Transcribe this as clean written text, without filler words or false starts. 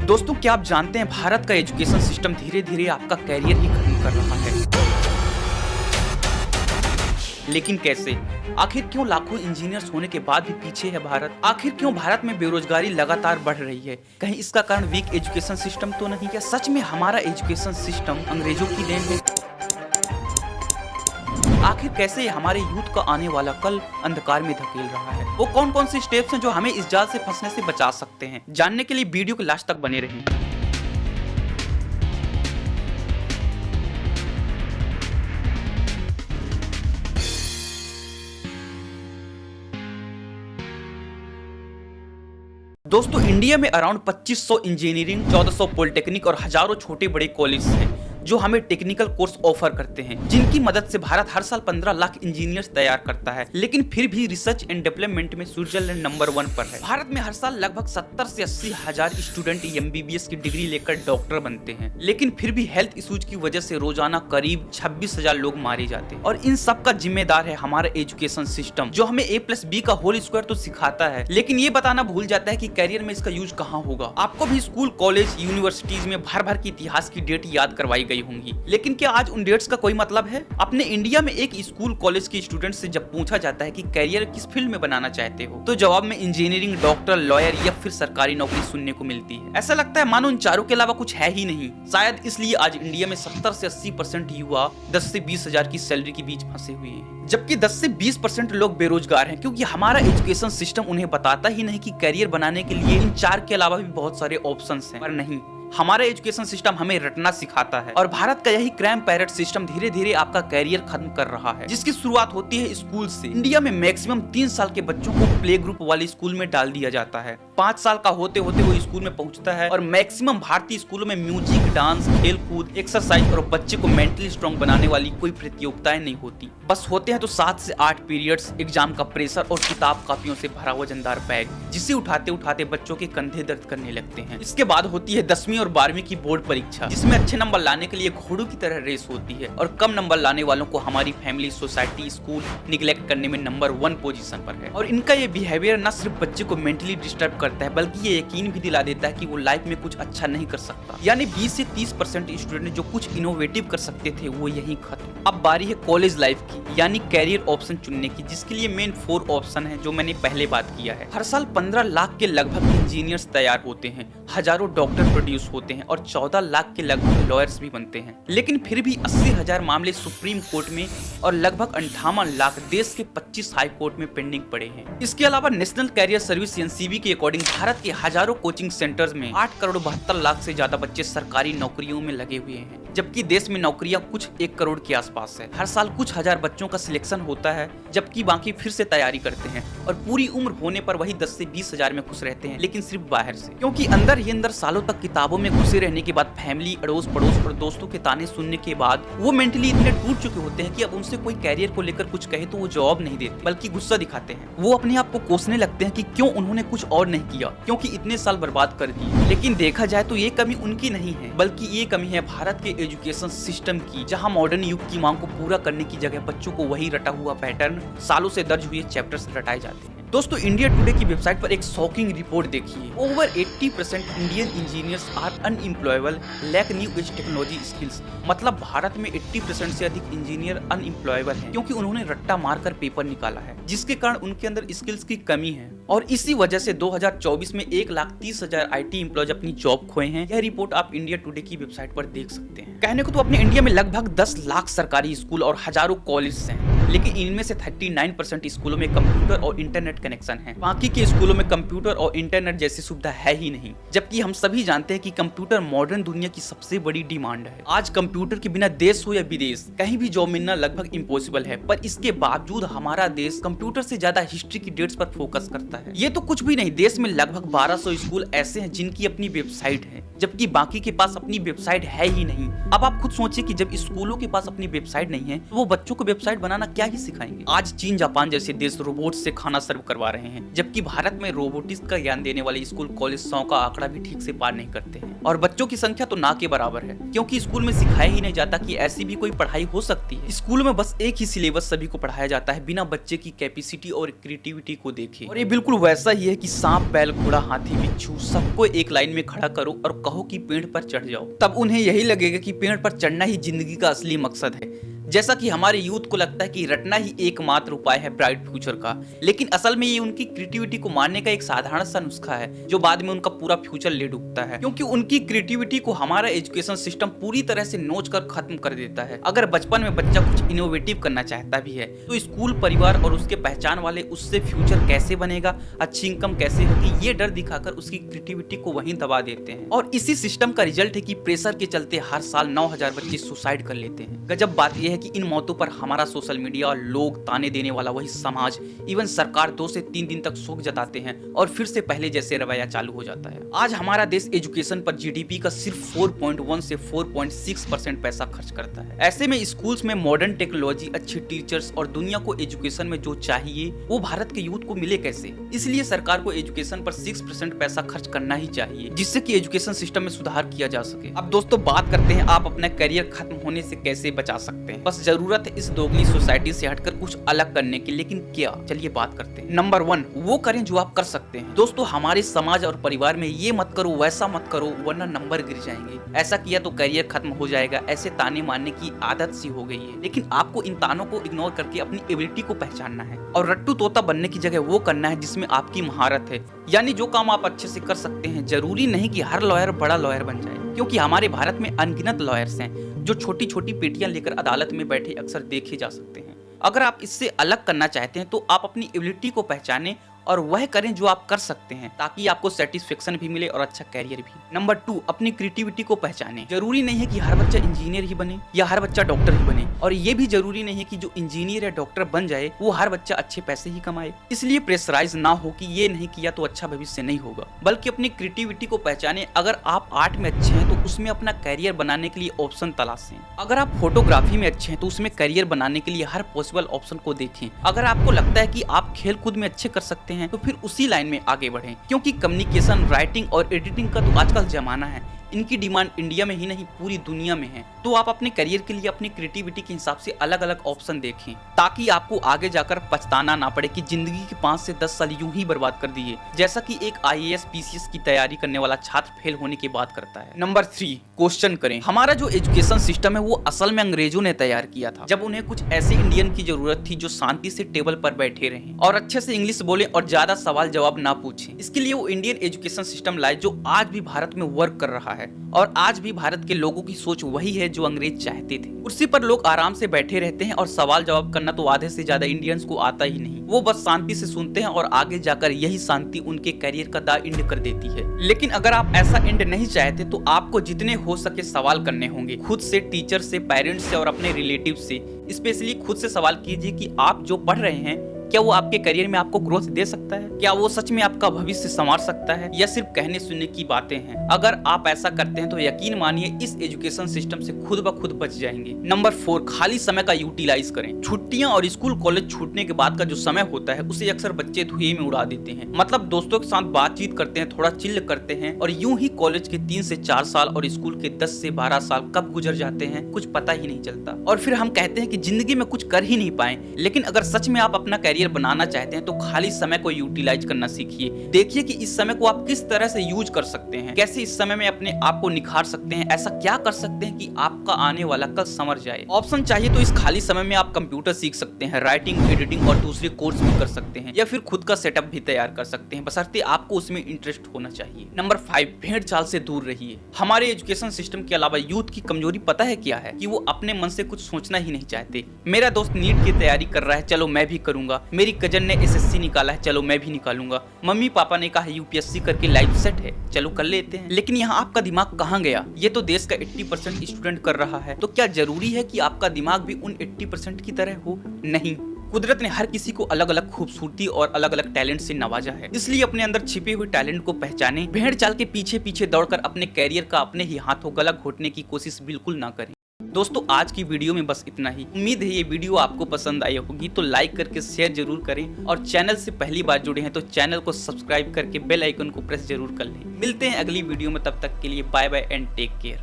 दोस्तों, क्या आप जानते हैं भारत का एजुकेशन सिस्टम धीरे धीरे आपका कैरियर ही खत्म कर रहा है। लेकिन कैसे? आखिर क्यों लाखों इंजीनियर्स होने के बाद भी पीछे है भारत? आखिर क्यों भारत में बेरोजगारी लगातार बढ़ रही है? कहीं इसका कारण वीक एजुकेशन सिस्टम तो नहीं? क्या सच में हमारा एजुकेशन सिस्टम अंग्रेजों की देन है? आखिर कैसे हमारे यूथ का आने वाला कल अंधकार में धकेल रहा है? वो कौन कौन से स्टेप्स हैं जो हमें इस जाल से फंसने से बचा सकते हैं? जानने के लिए वीडियो के लास्ट तक बने रहें। दोस्तों, इंडिया में अराउंड 2500 इंजीनियरिंग, 1400 पॉलिटेक्निक और हजारों छोटे बड़े कॉलेज हैं जो हमें टेक्निकल कोर्स ऑफर करते हैं, जिनकी मदद से भारत हर साल 15 लाख इंजीनियर्स तैयार करता है। लेकिन फिर भी रिसर्च एंड डेवलपमेंट में स्विट्जरलैंड नंबर 1 पर है। भारत में हर साल लगभग 70 से 80 हजार स्टूडेंट एमबीबीएस की डिग्री लेकर डॉक्टर बनते हैं, लेकिन फिर भी हेल्थ इश्यूज की वजह से रोजाना करीब 26,000 लोग मारे जाते हैं। और इन सब का जिम्मेदार है हमारा एजुकेशन सिस्टम, जो हमें A+B का होल स्क्वायर तो सिखाता है, लेकिन ये बताना भूल जाता है कि कैरियर में इसका यूज कहाँ होगा। आपको भी स्कूल, कॉलेज, यूनिवर्सिटीज में भर भर की इतिहास की डेट याद करवाई गई होंगी, लेकिन क्या आज उन डेट्स का कोई मतलब है? अपने इंडिया में एक स्कूल, कॉलेज के स्टूडेंट से जब पूछा जाता है कि कैरियर किस फील्ड में बनाना चाहते हो, तो जवाब में इंजीनियरिंग, डॉक्टर, लॉयर या फिर सरकारी नौकरी सुनने को मिलती है। ऐसा लगता है मानो इन चारों के अलावा कुछ है ही नहीं। शायद इसलिए आज इंडिया में 70 से 80% युवा 10 से 20 हजार की सैलरी के बीच फंसे हुए हैं, जबकि 10 से 20% लोग बेरोजगार हैं, क्योंकि हमारा एजुकेशन सिस्टम उन्हें बताता ही नहीं कि कैरियर बनाने के लिए इन 4 के अलावा भी बहुत सारे ऑप्शंस हैं। पर नहीं, हमारा एजुकेशन सिस्टम हमें रटना सिखाता है। और भारत का यही क्रैम पैरेट सिस्टम धीरे धीरे आपका कैरियर खत्म कर रहा है, जिसकी शुरुआत होती है स्कूल से। इंडिया में मैक्सिमम 3 साल के बच्चों को प्ले ग्रुप वाले स्कूल में डाल दिया जाता है। 5 साल का होते होते वो स्कूल में पहुंचता है। और मैक्सिमम भारतीय स्कूलों में म्यूजिक, डांस, खेल कूद, एक्सरसाइज और बच्चे को मेंटली स्ट्रॉन्ग बनाने वाली कोई प्रतियोगिताएं नहीं होती। बस होते हैं तो 7 से 8 पीरियड्स, एग्जाम का प्रेशर और किताब कापियों से भरा वजनदार बैग, जिसे उठाते उठाते बच्चों के कंधे दर्द करने लगते हैं। इसके बाद होती है 10वीं और 12वीं की बोर्ड परीक्षा, जिसमें अच्छे नंबर लाने के लिए घोड़ों की तरह रेस होती है। और कम नंबर लाने वालों को हमारी फैमिली, सोसाइटी, स्कूल निगलेक्ट करने में नंबर 1 पोजीशन पर है। और इनका ये बिहेवियर न सिर्फ बच्चे को मेंटली डिस्टर्ब करता है, बल्कि ये यकीन भी दिला देता है कि वो लाइफ में कुछ अच्छा नहीं कर सकता। यानी 20 से 30% स्टूडेंट जो कुछ इनोवेटिव कर सकते थे, वो यहीं खत्म। अब बारी है कॉलेज लाइफ की, यानी कैरियर ऑप्शन चुनने की, जिसके लिए मेन 4 ऑप्शन है जो मैंने पहले बात किया है। हर साल 15 लाख के लगभग इंजीनियर्स तैयार होते हैं, हजारों डॉक्टर प्रोड्यूस होते हैं और 14 लाख के लगभग लॉयर्स भी बनते हैं। लेकिन फिर भी 80,000 मामले सुप्रीम कोर्ट में और लगभग 58 लाख देश के 25 हाई कोर्ट में पेंडिंग पड़े हैं। इसके अलावा नेशनल कैरियर सर्विस NCV के अकॉर्डिंग भारत के हजारों कोचिंग सेंटर्स में 8 करोड़ 72 लाख से ज्यादा बच्चे सरकारी नौकरियों में लगे हुए हैं, जबकि देश में नौकरियां कुछ 1 करोड़ के आसपास है। हर साल कुछ हजार बच्चों का सिलेक्शन होता है, जबकि बाकी फिर से तैयारी करते हैं और पूरी उम्र होने पर वही 10 से 20 हजार में खुश रहते हैं, लेकिन सिर्फ बाहर से। क्योंकि अंदर ही अंदर सालों तक किताबों में घुसे रहने के बाद, फैमिली, अड़ोस पड़ोस और दोस्तों के ताने सुनने के बाद वो मेंटली इतने टूट चुके होते हैं कि अब उनसे कोई कैरियर को लेकर कुछ कहे तो वो जवाब नहीं देते, बल्कि गुस्सा दिखाते हैं। वो अपने आप को कोसने लगते हैं कि क्यों उन्होंने कुछ और नहीं किया, क्योंकि इतने साल बर्बाद कर दिए। लेकिन देखा जाए तो ये कमी उनकी नहीं है, बल्कि ये कमी है भारत के एजुकेशन सिस्टम की, जहाँ मॉडर्न युग की मांग को पूरा करने की जगह बच्चों को वही रटा हुआ पैटर्न, सालों से दर्ज हुए चैप्टर्स रटाए जाते हैं। दोस्तों, इंडिया टुडे की वेबसाइट पर एक शॉकिंग रिपोर्ट देखिए। Over 80% Indian engineers are unemployable, lack new age technology skills. मतलब भारत में 80% से अधिक इंजीनियर अनएम्प्लॉयबल हैं, क्योंकि उन्होंने रट्टा मारकर पेपर निकाला है, जिसके कारण उनके अंदर स्किल्स की कमी है। और इसी वजह से 2024 में 1,30,000 IT एम्प्लॉयज अपनी जॉब खोए हैं। यह रिपोर्ट आप इंडिया टुडे की वेबसाइट पर देख सकते हैं। कहने को तो अपने इंडिया में लगभग 10 लाख सरकारी स्कूल और हजारों कॉलेज हैं, लेकिन इनमें से 39% स्कूलों में कंप्यूटर और इंटरनेट कनेक्शन है। बाकी के स्कूलों में कंप्यूटर और इंटरनेट जैसी सुविधा है ही नहीं, जबकि हम सभी जानते हैं कि कंप्यूटर मॉडर्न दुनिया की सबसे बड़ी डिमांड है। आज कंप्यूटर के बिना देश हो या विदेश, कहीं भी जॉब मिलना लगभग इम्पॉसिबल है। पर इसके बावजूद हमारा देश कंप्यूटर से ज्यादा हिस्ट्री की डेट्स पर फोकस करता है। ये तो कुछ भी नहीं, देश में लगभग 1200 स्कूल ऐसे हैं जिनकी अपनी वेबसाइट है, जबकि बाकी के पास अपनी वेबसाइट है ही नहीं। अब आप खुद सोचिए कि जब स्कूलों के पास अपनी वेबसाइट नहीं है, तो वो बच्चों को वेबसाइट बनाना क्या ही सिखाएंगे। आज चीन, जापान जैसे देश रोबोट से खाना सर्व करवा रहे हैं, जबकि भारत में रोबोटिक्स का ज्ञान देने वाले स्कूल कॉलेज 100 का आंकड़ा भी ठीक से पार नहीं करते हैं। और बच्चों की संख्या तो ना के बराबर है, क्योंकि स्कूल में सिखाया ही नहीं जाता कि ऐसी भी कोई पढ़ाई हो सकती है। स्कूल में बस एक ही सिलेबस सभी को पढ़ाया जाता है, बिना बच्चे की कैपेसिटी और क्रिएटिविटी को देखे। और ये बिल्कुल वैसा ही है कि सांप, बैल, घोड़ा, हाथी, बिच्छू सबको एक लाइन में खड़ा करो और कहो कि पेड़ पर चढ़ जाओ, तब उन्हें यही लगेगा कि पेड़ पर चढ़ना ही जिंदगी का असली मकसद है। जैसा कि हमारे यूथ को लगता है कि रटना ही एकमात्र उपाय है ब्राइट फ्यूचर का, लेकिन असल में ये उनकी क्रिएटिविटी को मारने का एक साधारण सा नुस्खा है, जो बाद में उनका पूरा फ्यूचर ले डूबता है, क्योंकि उनकी क्रिएटिविटी को हमारा एजुकेशन सिस्टम पूरी तरह से नोच कर खत्म कर देता है। अगर बचपन में बच्चा कुछ इनोवेटिव करना चाहता भी है तो स्कूल, परिवार और उसके पहचान वाले उससे फ्यूचर कैसे बनेगा, अच्छी इनकम कैसे होगी, ये डर दिखाकर उसकी क्रिएटिविटी को वहीं दबा देते हैं। और इसी सिस्टम का रिजल्ट है कि प्रेशर के चलते हर साल 9000 बच्चे सुसाइड कर लेते हैं। गजब बात यह है कि इन मौतों पर हमारा सोशल मीडिया और लोग, ताने देने वाला वही समाज, इवन सरकार 2 से 3 दिन तक शोक जताते हैं और फिर से पहले जैसे रवैया चालू हो जाता है। आज हमारा देश एजुकेशन पर जीडीपी का सिर्फ 4.1 से 4.6% पैसा खर्च करता है। ऐसे में स्कूल्स में मॉडर्न टेक्नोलॉजी, अच्छे टीचर्स और दुनिया को एजुकेशन में जो चाहिए वो भारत के यूथ को मिले कैसे? इसलिए सरकार को एजुकेशन पर 6% पैसा खर्च करना ही चाहिए, जिससे कि एजुकेशन सिस्टम में सुधार किया जा सके। अब दोस्तों बात करते हैं आप अपना करियर खत्म होने से कैसे बचा सकते हैं। बस जरूरत है इस दोगली सोसाइटी से हटकर कुछ अलग करने की, लेकिन क्या? चलिए बात करते हैं। नंबर 1, वो करें जो आप कर सकते हैं। दोस्तों हमारे समाज और परिवार में ये मत करो, वैसा मत करो वरना नंबर गिर जाएंगे, ऐसा किया तो करियर खत्म हो जाएगा, ऐसे ताने मारने की आदत सी हो गई है। लेकिन आपको इन तानों को इग्नोर करके अपनी एबिलिटी को पहचानना है और रट्टू तोता बनने की जगह वो करना है जिसमें आपकी महारत है, यानी जो काम आप अच्छे से कर सकते हैं। जरूरी नहीं कि हर लॉयर बड़ा लॉयर बन जाए, क्योंकि हमारे भारत में अनगिनत लॉयर्स हैं जो छोटी छोटी पेटियां लेकर अदालत में बैठे अक्सर देखे जा सकते हैं। अगर आप इससे अलग करना चाहते हैं तो आप अपनी एबिलिटी को पहचानें और वह करें जो आप कर सकते हैं, ताकि आपको सेटिस्फेक्शन भी मिले और अच्छा कैरियर भी। नंबर 2, अपनी क्रिएटिविटी को पहचानें। जरूरी नहीं है कि हर बच्चा इंजीनियर ही बने या हर बच्चा डॉक्टर ही बने, और ये भी जरूरी नहीं है कि जो इंजीनियर या डॉक्टर बन जाए वो हर बच्चा अच्छे पैसे ही कमाए। इसलिए प्रेशराइज ना हो कि ये नहीं किया तो अच्छा भविष्य नहीं होगा, बल्कि अपनी क्रिएटिविटी को पहचानें। अगर आप आर्ट में अच्छे हैं तो उसमें अपना कैरियर बनाने के लिए ऑप्शन तलाशें। अगर आप फोटोग्राफी में अच्छे हैं तो उसमें कैरियर बनाने के लिए हर पॉसिबल ऑप्शन को देखें। अगर आपको लगता है कि आप खेल कूद में अच्छे कर सकते हैं तो फिर उसी लाइन में आगे बढ़ें, क्योंकि कम्युनिकेशन, राइटिंग और एडिटिंग का तो आजकल जमाना है। इनकी डिमांड इंडिया में ही नहीं पूरी दुनिया में है। तो आप अपने करियर के लिए अपनी क्रिएटिविटी के हिसाब से अलग अलग ऑप्शन देखें, ताकि आपको आगे जाकर पछताना ना पड़े कि जिंदगी के 5 से 10 साल यूं ही बर्बाद कर दिए, जैसा कि एक IAS PCS की तैयारी करने वाला छात्र फेल होने की बात करता है। नंबर 3, क्वेश्चन करें। हमारा जो एजुकेशन सिस्टम है वो असल में अंग्रेजों ने तैयार किया था, जब उन्हें कुछ ऐसे इंडियन की जरूरत थी जो शांति से टेबल पर बैठे रहें और अच्छे से इंग्लिश बोले और ज्यादा सवाल जवाब ना पूछें। इसके लिए वो इंडियन एजुकेशन सिस्टम लाए जो आज भी भारत में वर्क कर रहा है। और आज भी भारत के लोगों की सोच वही है जो अंग्रेज चाहते थे। कुर्सी पर लोग आराम से बैठे रहते हैं और सवाल जवाब करना तो आधे से ज्यादा इंडियंस को आता ही नहीं। वो बस शांति से सुनते हैं और आगे जाकर यही शांति उनके करियर का दा एंड कर देती है। लेकिन अगर आप ऐसा एंड नहीं चाहते तो आपको जितने हो सके सवाल करने होंगे, खुद से, टीचर से, पेरेंट्स से और अपने रिलेटिव से। स्पेशली खुद से सवाल कीजिए कि आप जो पढ़ रहे हैं क्या वो आपके करियर में आपको ग्रोथ दे सकता है? क्या वो सच में आपका भविष्य संवार सकता है या सिर्फ कहने सुनने की बातें हैं? अगर आप ऐसा करते हैं तो यकीन मानिए इस एजुकेशन सिस्टम से खुद ब खुद बच जाएंगे। नंबर 4, खाली समय का यूटिलाइज करें। छुट्टियां और स्कूल कॉलेज छूटने के बाद का जो समय होता है उसे अक्सर बच्चे धुएं में उड़ा देते हैं। मतलब दोस्तों के साथ बातचीत करते हैं, थोड़ा चिल करते हैं और यूं ही कॉलेज के 3 से 4 साल और स्कूल के 10 से 12 साल कब गुजर जाते हैं कुछ पता ही नहीं चलता। और फिर हम कहते हैं कि जिंदगी में कुछ कर ही नहीं पाए। लेकिन अगर सच में आप अपना करियर बनाना चाहते हैं तो खाली समय को यूटिलाइज करना सीखिए। देखिए कि इस समय को आप किस तरह से यूज कर सकते हैं, कैसे इस समय में अपने आप को निखार सकते हैं, ऐसा क्या कर सकते हैं कि आपका आने वाला कल संवर जाए। ऑप्शन चाहिए तो इस खाली समय में आप कंप्यूटर सीख सकते हैं, राइटिंग, एडिटिंग और दूसरे कोर्स भी कर सकते हैं, या फिर खुद का सेटअप भी तैयार कर सकते हैं, बशर्ते आपको उसमें इंटरेस्ट होना चाहिए। नंबर 5, भेड़ चाल से दूर रहिए। हमारे एजुकेशन सिस्टम के अलावा यूथ की कमजोरी पता है क्या है? कि वो अपने मन से कुछ सोचना ही नहीं चाहते। मेरा दोस्त नीट की तैयारी कर रहा है, चलो मैं भी करूंगा। मेरी कजन ने SSC निकाला है, चलो मैं भी निकालूंगा। मम्मी पापा ने कहा UPSC करके लाइफ सेट है, चलो कर लेते हैं। लेकिन यहाँ आपका दिमाग कहाँ गया? ये तो देश का 80% स्टूडेंट कर रहा है, तो क्या जरूरी है कि आपका दिमाग भी उन 80% की तरह हो? नहीं। कुदरत ने हर किसी को अलग अलग खूबसूरती और अलग अलग टैलेंट से नवाजा है, इसलिए अपने अंदर छिपे हुए टैलेंट को पहचानें। भेड़ चाल के पीछे पीछे दौड़कर अपने कैरियर का अपने ही हाथों गला घोटने की कोशिश बिल्कुल ना करें। दोस्तों आज की वीडियो में बस इतना ही। उम्मीद है ये वीडियो आपको पसंद आई होगी, तो लाइक करके शेयर जरूर करें और चैनल से पहली बार जुड़े हैं तो चैनल को सब्सक्राइब करके बेल आइकन को प्रेस जरूर कर लें। मिलते हैं अगली वीडियो में, तब तक के लिए bye bye and take care.